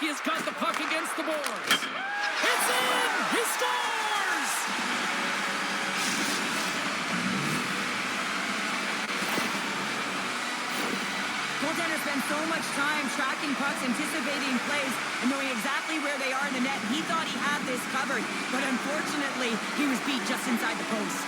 Slovakia has got the puck against the boards. It's in! He scores! Goaltenders spend so much time tracking pucks, anticipating plays, and knowing exactly where they are in the net. He thought he had this covered, but unfortunately, he was beat just inside the post.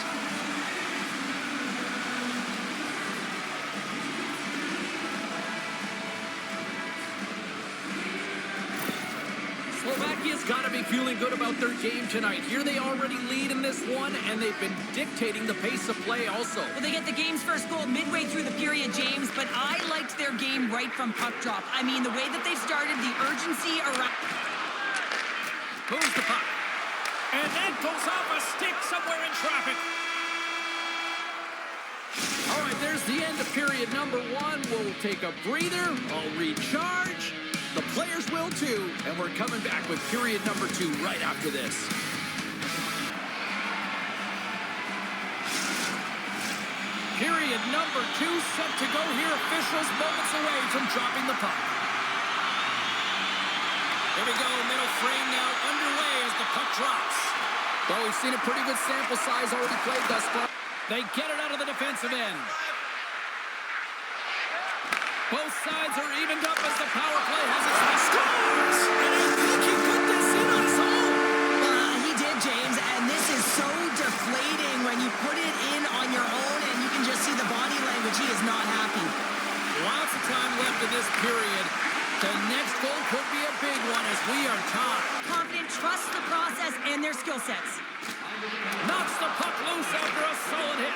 Slovakia's got to be feeling good about their game tonight. Here they already lead in this one, and they've been dictating the pace of play also. Well, they get the game's first goal midway through the period, James, but I liked their game right from puck drop. I mean, the way that they started, the urgency around... Moves the puck. And that goes off a stick somewhere in traffic. All right, there's the end of period number one. We'll take a breather. I'll recharge. The players will too, and we're coming back with period number two right after this. Period number two set to go here. Officials moments away from dropping the puck. Here we go, middle frame now underway as the puck drops. Well, we've seen a pretty good sample size already played thus far. They get it out of the defensive end. Both sides are evened up as the power play has its scores! And I think he put this in on his own! He did, James, and this is so deflating when you put it in on your own and you can just see the body language. He is not happy. Lots of time left in this period. The next goal could be a big one as we are tied. Confident, trust the process and their skill sets. Knocks the puck loose after a solid hit.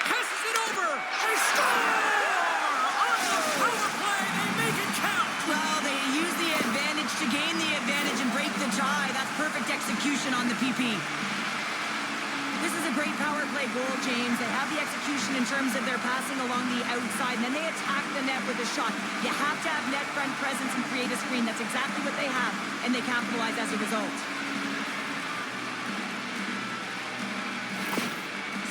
Passes it over! They score! Power play, they make it count! Well, they use the advantage to gain the advantage and break the tie. That's perfect execution on the PP. This is a great power play goal, James. They have the execution in terms of their passing along the outside, and then they attack the net with a shot. You have to have net front presence and create a screen. That's exactly what they have, and they capitalize as a result.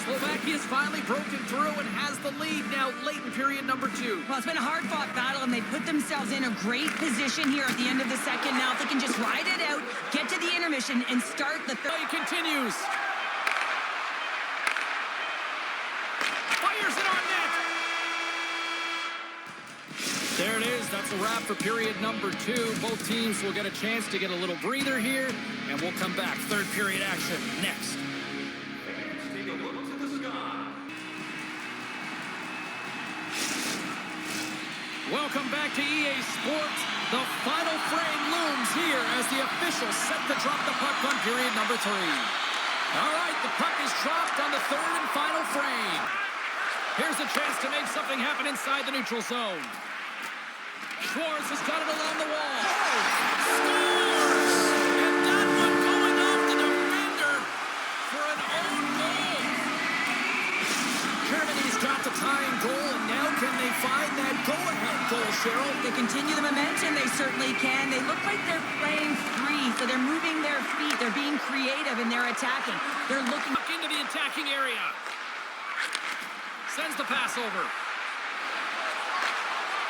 Slovakia's finally broken through and has the lead now late in period number two. Well, it's been a hard-fought battle, and they put themselves in a great position here at the end of the second. Now, if they can just ride it out, get to the intermission, and start the third. Play continues. Fires it on net. There it is. That's a wrap for period number two. Both teams will get a chance to get a little breather here, and we'll come back. Third period action next. Welcome back to EA Sports. The final frame looms here as the officials set to drop the puck on period number three. All right, the puck is dropped on the third and final frame. Here's a chance to make something happen inside the neutral zone. Schwartz has got it along the wall. Scores! And that one going off the defender for an own goal. Germany's got the tying goal, and now can they find that go-ahead goal, Cheryl? They continue the momentum. They certainly can. They look like they're playing free, so they're moving their feet. They're being creative, and they're attacking. They're looking into the attacking area. Sends the pass over.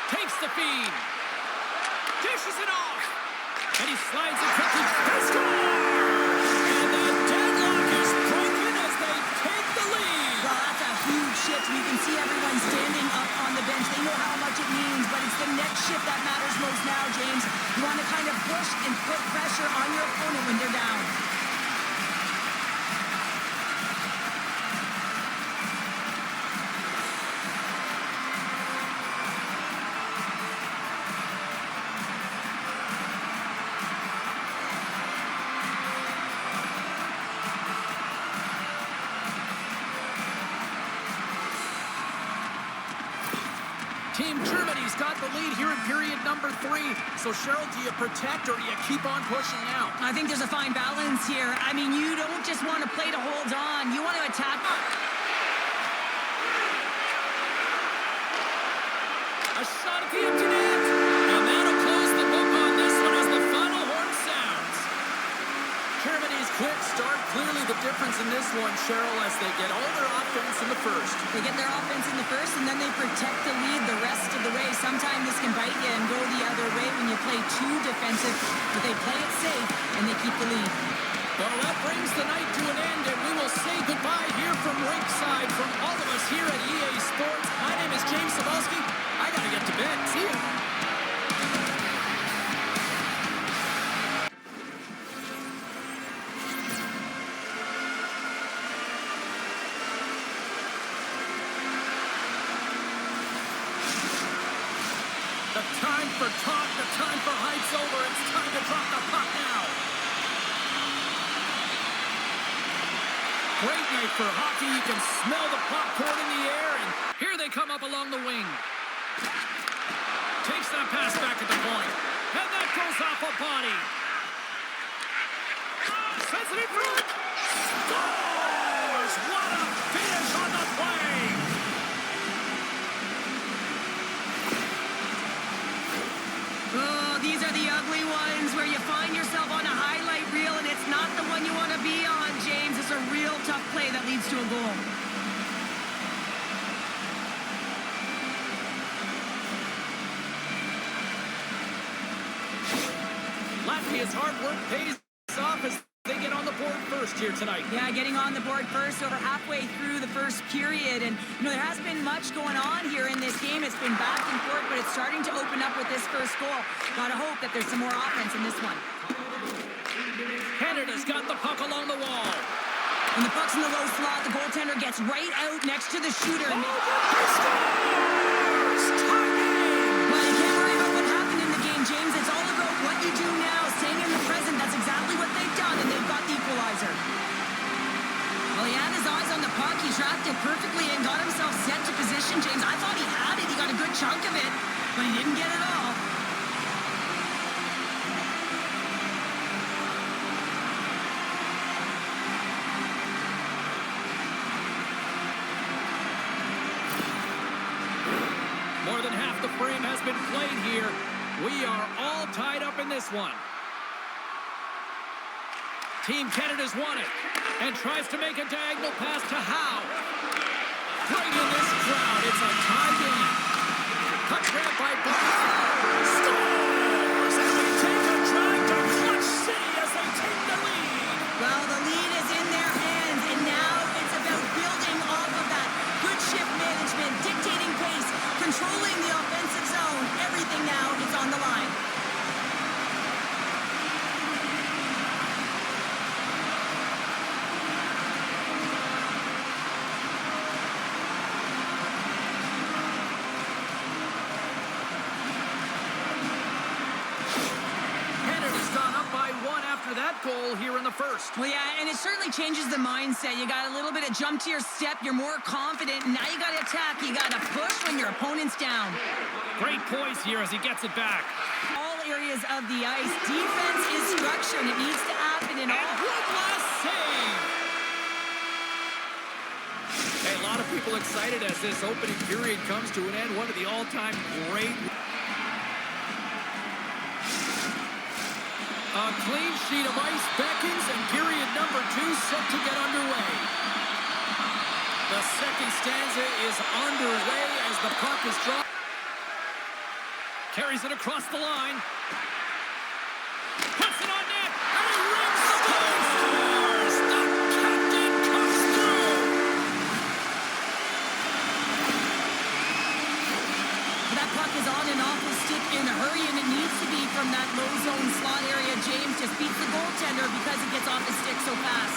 Takes the feed. Dishes it off. And he slides it quickly. They score! And the deadlock is broken as they take the lead. Well, that's a huge shift. You can see everyone standing up on the bench. They know how much it means, but it's the next shift that matters most now, James. You want to kind of push and put pressure on your opponent when they're down. Team Germany's got the lead here in period number three. So, Cheryl, do you protect or do you keep on pushing now? I think there's a fine balance here. I mean, you don't just want to play to hold on. You want to attack. A shot at the empty net. And that'll close the book on this one as the final horn sounds. Germany's quick start, clearly the difference in this one, Cheryl, as they get all their offense offense in the first. They get their offense in the first, and then they protect the lead the rest of the way. Sometimes this can bite you and go the other way when you play too defensive, but they play it safe, and they keep the lead. Well, that brings the night to an end, and we will say goodbye here from ringside from all of us here at EA Sports. My name is James Cebulski. I got to get to bed. See you. The time for talk, the time for hype's over. It's time to drop the puck now. Great night for hockey. You can smell the popcorn in the air, and here they come up along the wing. Takes that pass back at the point, and that goes off a body. Sends it in front. Scores! What a finish on the play! Oh, these are the ugly ones where you find yourself on a highlight reel and it's not the one you want to be on, James. It's a real tough play that leads to a goal. Latvia's hard work pays off as they get on the board first here tonight. Yeah, getting on the board first over halfway through the first period. And, you know, there has been much going on here in this game. It's been back and forth, but it's starting to open up with this first goal. Gotta hope that there's some more offense in this one. Canada's got the puck along the wall. When the puck's in the low slot, the goaltender gets right out next to the shooter. Oh, scores! Tie game! Well, you can't worry about what happened in the game, James. It's all about what you do now, staying in the present. That's exactly what they've done, and they've got the equalizer. Well, he had his eyes on the puck. He tracked it perfectly and got himself set to position, James. I thought he had it. He got a good chunk of it, but he didn't get it all. More than half the frame has been played here. We are all tied up in this one. Team Canada's won it and tries to make a diagonal pass to Howe. Right in this crowd, it's a tie game. Cut grab by Budu. Scores! And we take a drive to Clutch City as they take the lead. Well, the lead is in their hands, and now it's about building off of that. Good shift management, dictating pace, controlling the offensive zone. Everything now is on the line. Canada's gone up by one after that goal here in the first. Well, yeah, and it certainly changes the mindset. You got a little bit of jump to your step. You're more confident. And now you got to attack. You got to push when your opponent's down. Great poise here as he gets it back. All areas of the ice. Defense is structure, and it needs to happen in all. And one last save. Hey, a lot of people excited as this opening period comes to an end. One of the all-time great. A clean sheet of ice beckons, and period number 2 set to get underway. The second stanza is underway as the puck is dropped. Carries it across the line. Puts it on net, and he rings the bell. Scores! The captain comes through. That puck is on and off his stick in a hurry, and it needs to be from that low zone slot area. James just beats the goaltender because it gets off his stick so fast.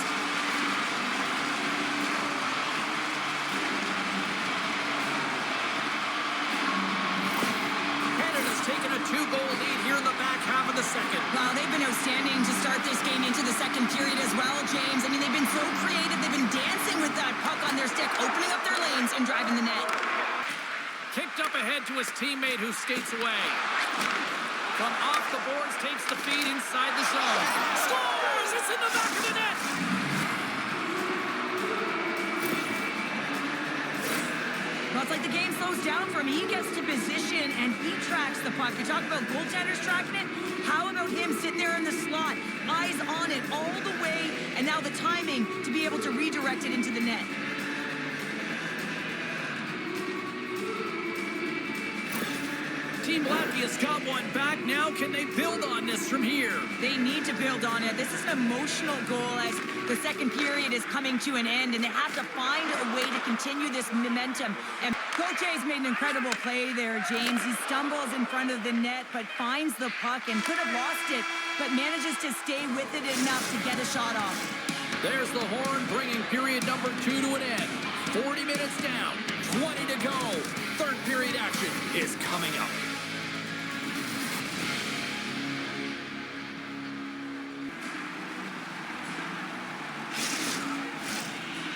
Canada's taken a 2-goal lead here in the back half of the second. Wow, they've been outstanding to start this game into the second period as well, James. I mean, they've been so creative. They've been dancing with that puck on their stick, opening up their lanes and driving the net. Kicked up ahead to his teammate who skates away. From off the boards, takes the feed inside the zone. Scores! It's in the back of the net! Well, it's like the game slows down for him. He gets to position and he tracks the puck. You talk about goaltenders tracking it. How about him sitting there in the slot, eyes on it all the way, and now the timing to be able to redirect it into the net. Latvia's got one back now. Can they build on this from here? They need to build on it. This is an emotional goal as the second period is coming to an end, and they have to find a way to continue this momentum. And Coach A's made an incredible play there, James. He stumbles in front of the net, but finds the puck and could have lost it, but manages to stay with it enough to get a shot off. There's the horn, bringing period number 2 to an end. 40 minutes down, 20 to go. Third period action is coming up.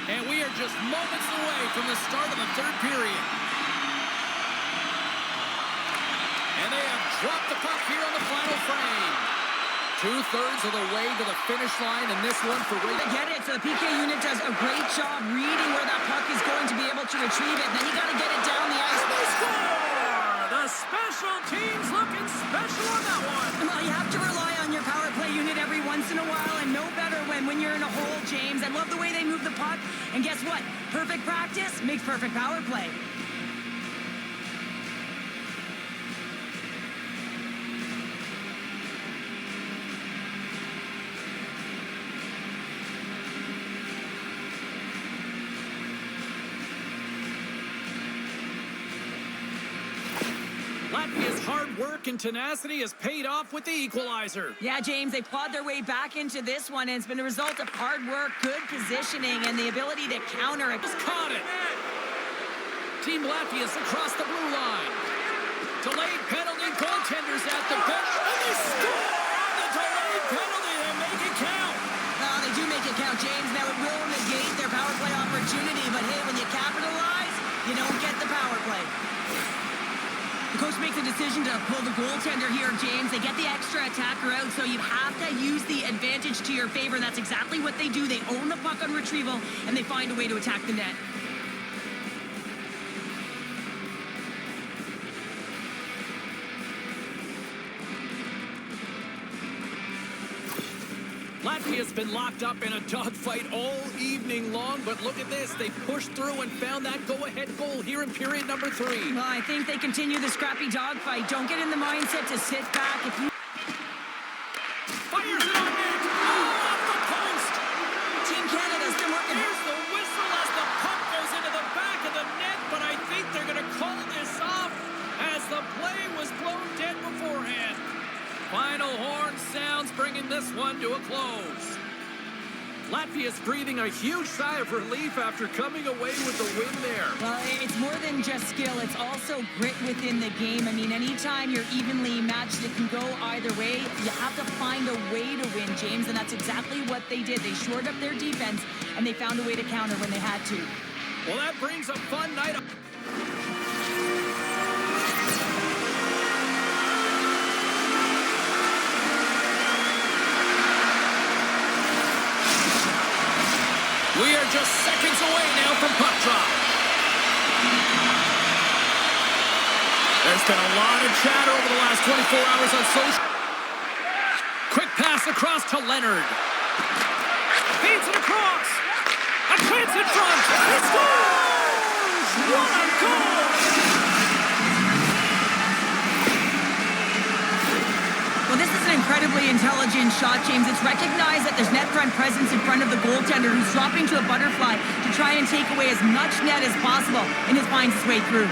And we are just moments away from the start of the third period. And they have dropped the puck here on the final frame. 2/3 of the way to the finish line, and this one for Ray. I get it. So the PK unit does a great job reading where that puck is going to be able to retrieve it. Then you got to get it down the ice. And they score! The special teams looking special on that one. Well, you have to rely on your power play unit every once in a while, and no better when you're in a hole, James. I love the way they move the puck. And guess what? Perfect practice makes perfect power play. Latvia's hard work and tenacity has paid off with the equalizer. Yeah, James, they plowed their way back into this one, and it's been a result of hard work, good positioning, and the ability to counter it. Just caught it. Team Latvia's across the blue line. Delayed penalty, goaltenders at the bench, and they score on the delayed penalty. They make it count. Well, they do make it count, James. Now it will negate their power play opportunity, but hey, when you capitalize, you don't get the power play. The coach makes a decision to pull the goaltender here, James. They get the extra attacker out, so you have to use the advantage to your favor. That's exactly what they do. They own the puck on retrieval, and they find a way to attack the net. Latvia's been locked up in a dogfight all evening long, but look at this. They pushed through and found that go-ahead goal here in period number 3. Well, I think they continue the scrappy dogfight. Don't get in the mindset to sit back. If you fires it on net. Oh, off the post. Team Canada's been working. Here's the whistle as the puck goes into the back of the net, but I think they're going to call this off as the play was blown dead beforehand. Final horn sounds, bringing this one to a close. Latvia's breathing a huge sigh of relief after coming away with the win there. Well, it's more than just skill. It's also grit within the game. I mean, anytime you're evenly matched, it can go either way. You have to find a way to win, James, and that's exactly what they did. They shored up their defense, and they found a way to counter when they had to. Well, that brings a fun night. We are just seconds away now from puck drop. There's been a lot of chatter over the last 24 hours on social. Quick pass across to Leonard. Feeds it across. A chance in front. He scores! What a goal! Well, this is an incredibly intelligent shot, James. It's recognized that there's net front presence in front of the goaltender who's dropping to a butterfly to try and take away as much net as possible, and it finds its way through.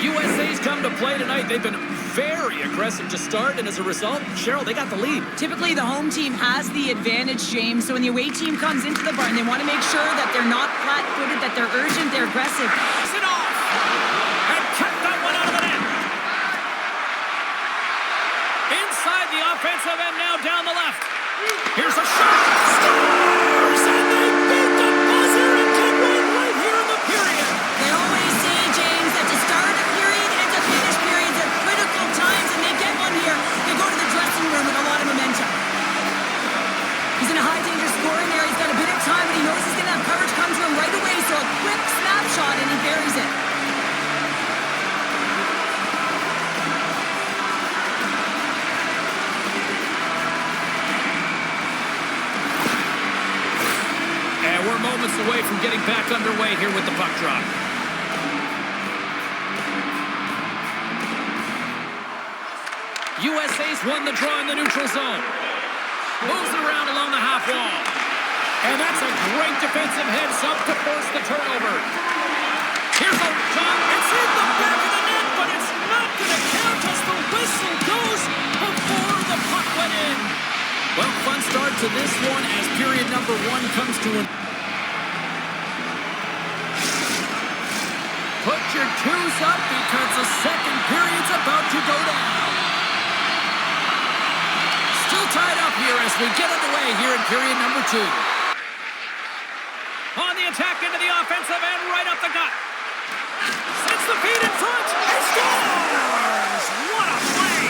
USA's come to play tonight. They've been very aggressive to start, and as a result, Cheryl, they got the lead. Typically, the home team has the advantage, James. So when the away team comes into the barn, they want to make sure that they're not flat-footed, that they're urgent, they're aggressive. Pass it off! And kept that one out of the net. Inside the offensive end, now down the left. Here's a shot. Scores! And they beat the buzzer and get one right here in the period. They always say, James, that to start a period and to finish periods are critical times, and they get one here. They go to the dressing room with a lot of momentum. He's in a high danger scoring area. He's got a bit of time, but he knows he's going to have coverage come to him right away, so a quick snapshot, and he buries it. moments away from getting back underway here with the puck drop. USA's won the draw in the neutral zone. Moves it around along the half wall. And that's a great defensive heads-up to force the turnover. Here's a shot. It's in the back of the net, but it's not going to count as the whistle goes before the puck went in. Well, fun start to this one as period number 1 comes to an... Put your twos up because the second period's about to go down. Still tied up here as we get underway here in period number 2. On the attack into the offensive end, right up the gut. Sets the feet in front and scores! What a play!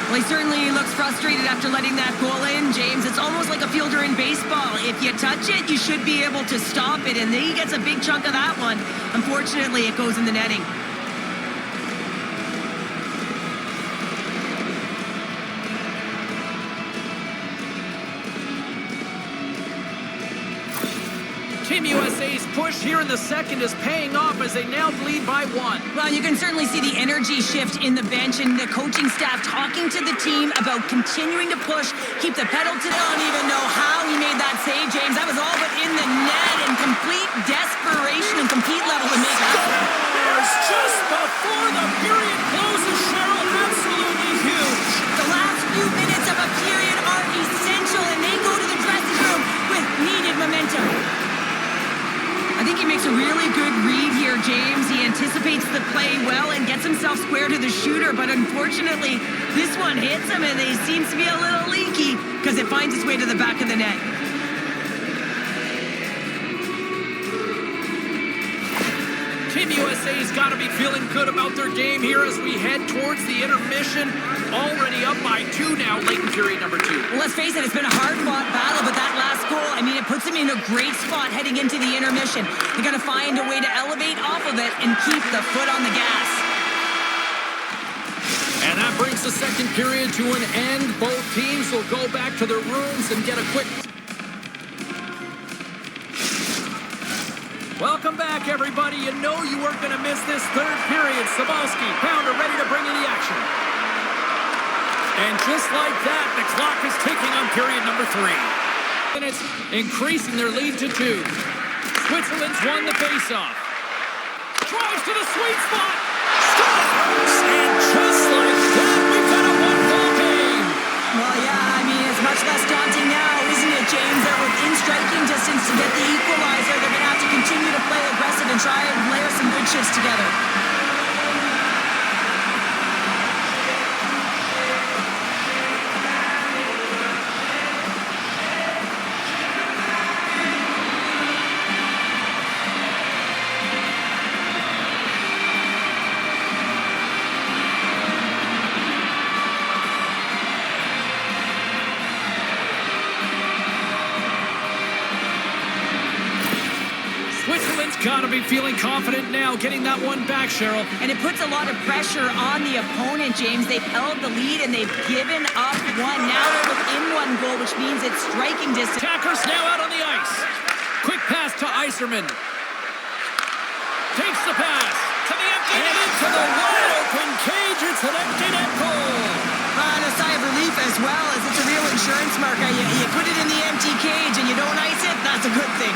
Well, he certainly looks frustrated after letting that goal in, James. It's almost like a fielder in baseball. If you touch it, you should be able to stop it, and he gets a big chunk of that one. Unfortunately, it goes in the netting. Team USA's push here in the second is paying off as they now lead by 1. Well, you can certainly see the energy shift in the bench and the coaching staff talking to the team about continuing to push, keep the pedal to the... I don't even know how he made that save, James. That was all but in the net and complete desperation and compete level to make that. Scores just before the period closes, Cheryl. Absolutely huge. The last few minutes of a period are essential, and they go to the dressing room with needed momentum. I think he makes a really good read here, James. He anticipates the play well and gets himself square to the shooter, but unfortunately, this one hits him and he seems to be a little leaky because it finds its way to the back of the net. Team USA's got to be feeling good about their game here as we head towards the intermission. Already up by 2 now, late in period number 2. Well, let's face it, it's been a hard-fought battle, but that last goal, I mean, it puts them in a great spot heading into the intermission. They're going to find a way to elevate off of it and keep the foot on the gas. And that brings the second period to an end. Both teams will go back to their rooms and get a quick... Welcome back, everybody. You know you weren't going to miss this third period. Sabalski, Pounder ready to bring in the action. And just like that, the clock is ticking on period number 3. Minutes, increasing their lead to 2. Switzerland's won the faceoff. Drives to the sweet spot. Scores! And just like that, we've got a 1-goal game. Well, yeah, I mean, it's much less daunting now, isn't it, James? They're within striking distance to get the equalizer. They're going to have to continue to play aggressive and try and layer some good shifts together. Got to be feeling confident now, getting that one back, Cheryl. And it puts a lot of pressure on the opponent, James. They've held the lead and they've given up 1. Now they're within 1 goal, which means it's striking distance. Attackers now out on the ice. Quick pass to Iserman. Takes the pass to the empty net. Into the wide open cage. It's an empty net goal. And a sigh of relief as well, as it's a real insurance marker. You put it in the empty cage and you don't ice it, that's a good thing.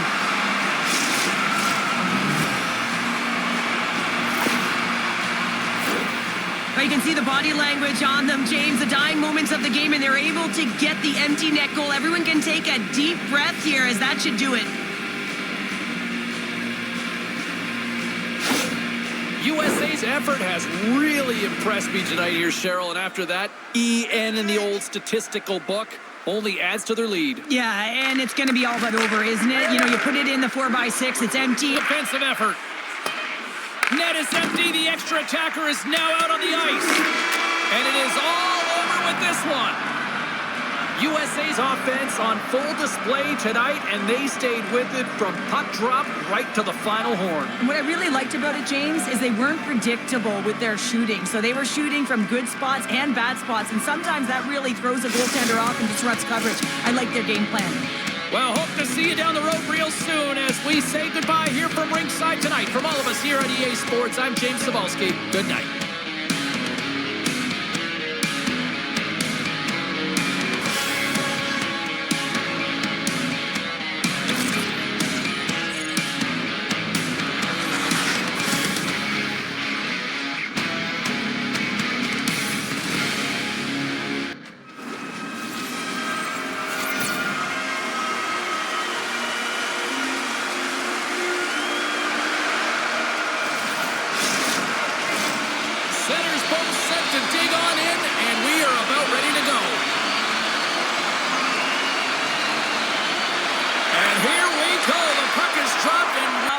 But you can see the body language on them, James, the dying moments of the game, and they're able to get the empty net goal. Everyone can take a deep breath here, as that should do it. USA's effort has really impressed me tonight here, Cheryl, and after that, EN in the old statistical book only adds to their lead. Yeah, and it's going to be all but over, isn't it? You know, you put it in the 4x6, it's empty. Defensive effort. Net is empty. The extra attacker is now out on the ice. And it is all over with this one. USA's offense on full display tonight, and they stayed with it from puck drop right to the final horn. And what I really liked about it, James, is they weren't predictable with their shooting. So they were shooting from good spots and bad spots, and sometimes that really throws a goaltender off and disrupts coverage. I like their game plan. Well, hope to see you down the road real soon as we say goodbye here from ringside tonight. From all of us here at EA Sports, I'm James Cebulski. Good night.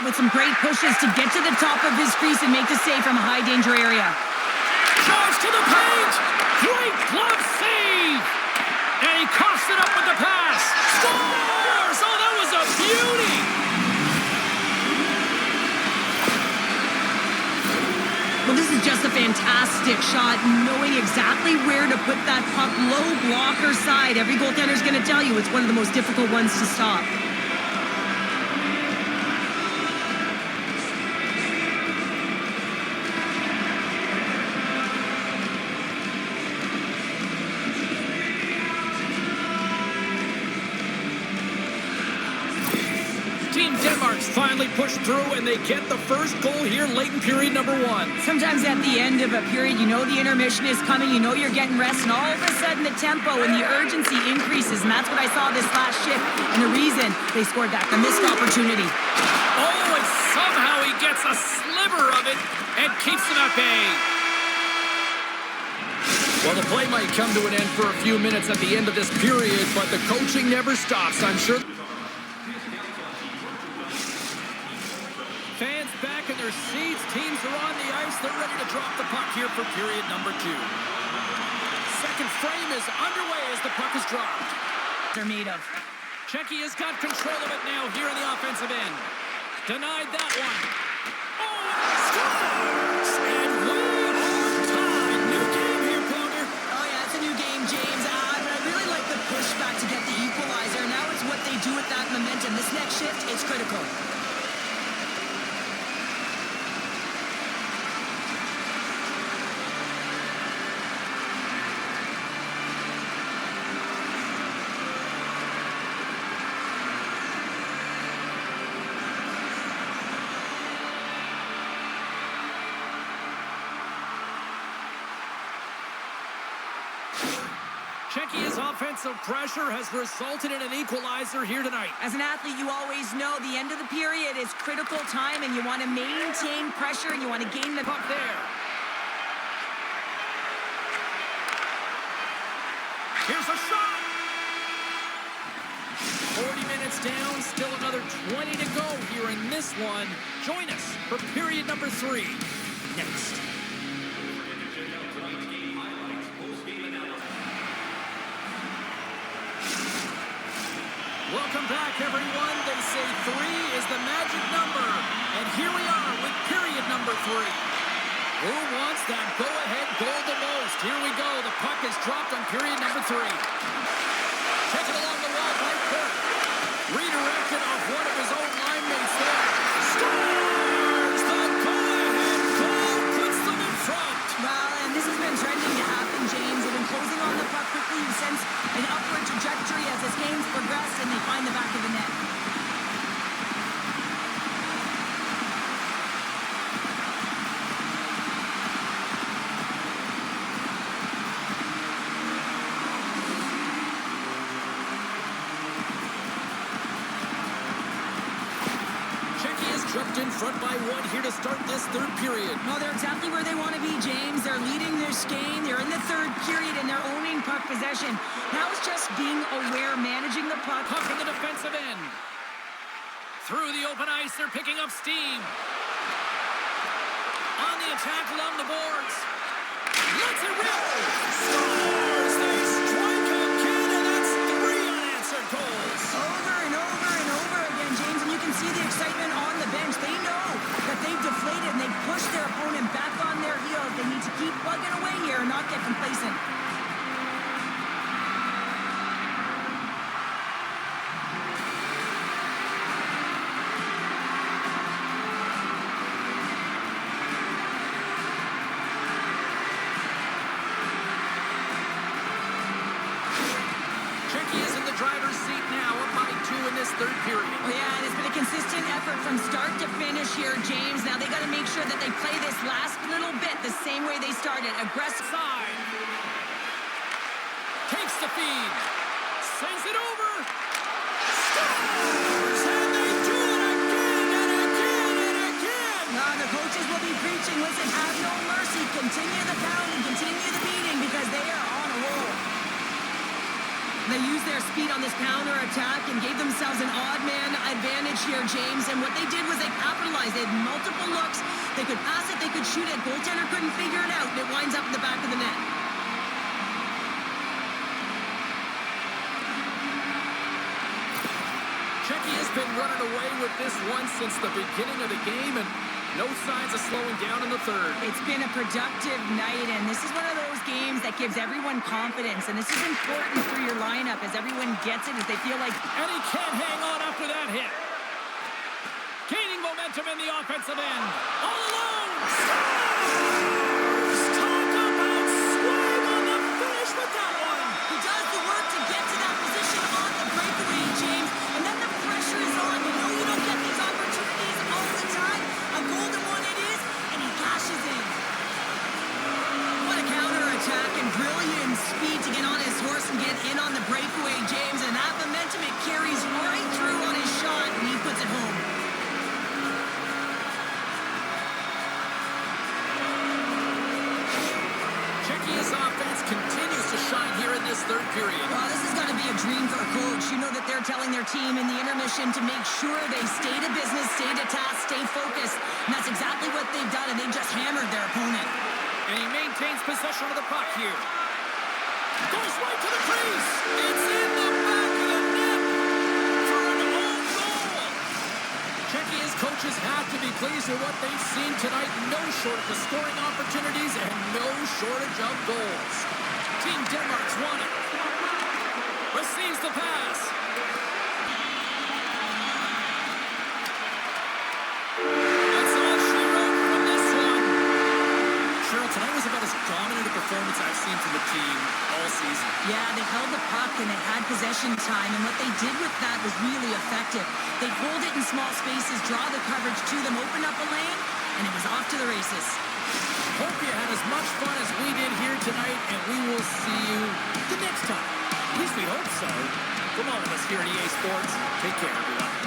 With some great pushes to get to the top of his crease and make the save from a high danger area. Drives to the paint! Great glove save! And he coughs it up with the pass. Scores! Oh, that was a beauty! Well, this is just a fantastic shot, knowing exactly where to put that puck low blocker side. Every goaltender's going to tell you it's one of the most difficult ones to stop. Team Denmark's finally pushed through, and they get the first goal here late in period number 1. Sometimes at the end of a period, you know the intermission is coming, you know you're getting rest, and all of a sudden the tempo and the urgency increases, and that's what I saw this last shift, and the reason they scored that, the missed opportunity. Oh, and somehow he gets a sliver of it and keeps them at bay. Well, the play might come to an end for a few minutes at the end of this period, but the coaching never stops, I'm sure. Fans back in their seats. Teams are on the ice. They're ready to drop the puck here for period number 2. Second frame is underway as the puck is dropped. They're made of. Checky has got control of it now here on the offensive end. Denied that one. Oh, scores! And we are tied. New game here, Connor. Oh, yeah, it's a new game, James. But I really like the pushback to get the equalizer. Now it's what they do with that momentum. This next shift is critical. Czechia's offensive pressure has resulted in an equalizer here tonight. As an athlete, you always know the end of the period is critical time, and you want to maintain pressure, and you want to gain the puck there. Here's a shot. 40 minutes down, still another 20 to go here in this one. Join us for period number 3 next. Welcome back, everyone. They say 3 is the magic number. And here we are with period number 3. Who wants that go-ahead goal the most? Here we go. The puck is dropped on period number 3. Taken along the wall by Kirk. Redirected off one of his own line mates there. Scores! The go-ahead goal puts them in front. Well, and this has been trending to happen, James. They've been closing on the puck quickly. You sense an upward trajectory as this game's progressed, and they find the back of the net. Jumped in front by 1 here to start this third period. No, they're exactly where they want to be, James. They're leading this game. They're in the third period, and they're owning puck possession. Now it's just being aware, managing the puck. Puck in the defensive end. Through the open ice, they're picking up steam. On the attack along the boards. Let's it rip. Scores! They strike again, and that's third period. Oh, yeah, and it's been a consistent effort from start to finish here, James. Now they got to make sure that they play this last little bit the same way they started. Aggressive. Side. Takes the feed. Sends it over. Scores! And they do it again and again and again. The coaches will be preaching, listen, have no mercy. Continue the pounding, continue the beating because they are on a roll. They used their speed on this counter attack and gave themselves an odd man advantage here, James. And what they did was they capitalized. They had multiple looks. They could pass it, they could shoot it. Goaltender couldn't figure it out, and it winds up in the back of the net. Checky has been running away with this one since the beginning of the game, and no signs of slowing down in the third. It's been a productive night, and this is one of those games that gives everyone confidence, and this is important for your lineup as everyone gets it, as they feel like... And he can't hang on after that hit. Gaining momentum in the offensive end. All alone. Scores! Talk about swag on the finish with that one. He does the work to get to that position on the breakaway, James, and then the pressure is on. You know you don't get these opportunities all the time. A golden one it is, and he cashes in. What a counter-attack and brilliant speed to get on his horse and get in on the breakaway, James, and that momentum it carries right through on his shot, and he puts it home. Czechya's offense continues to shine here in this third period. Well, this is going to be a dream for a coach. You know that they're telling their team in the intermission to make sure they stay to business, stay to task, stay focused. And that's exactly what they've done, and they've just hammered their opponent. And he maintains possession of the puck here. Goes right to the crease. It's in the back of the net for an own goal. Czechya's coaches have to be pleased with what they've seen tonight. No shortage of scoring opportunities and no shortage of goals. Team Denmark's won it. Receives the pass. That's all she wrote from this one. Cheryl, tonight was about as dominant a performance I've seen from the team all season. Yeah, they held the puck and they had possession time, and what they did with that was really effective. They hold it in small spaces, draw the coverage to them, open up a lane, and it was off to the races. Hope you had as much fun as we did here tonight, and we will see you the next time. At least we hope so. From all of us here at EA Sports, take care, everyone.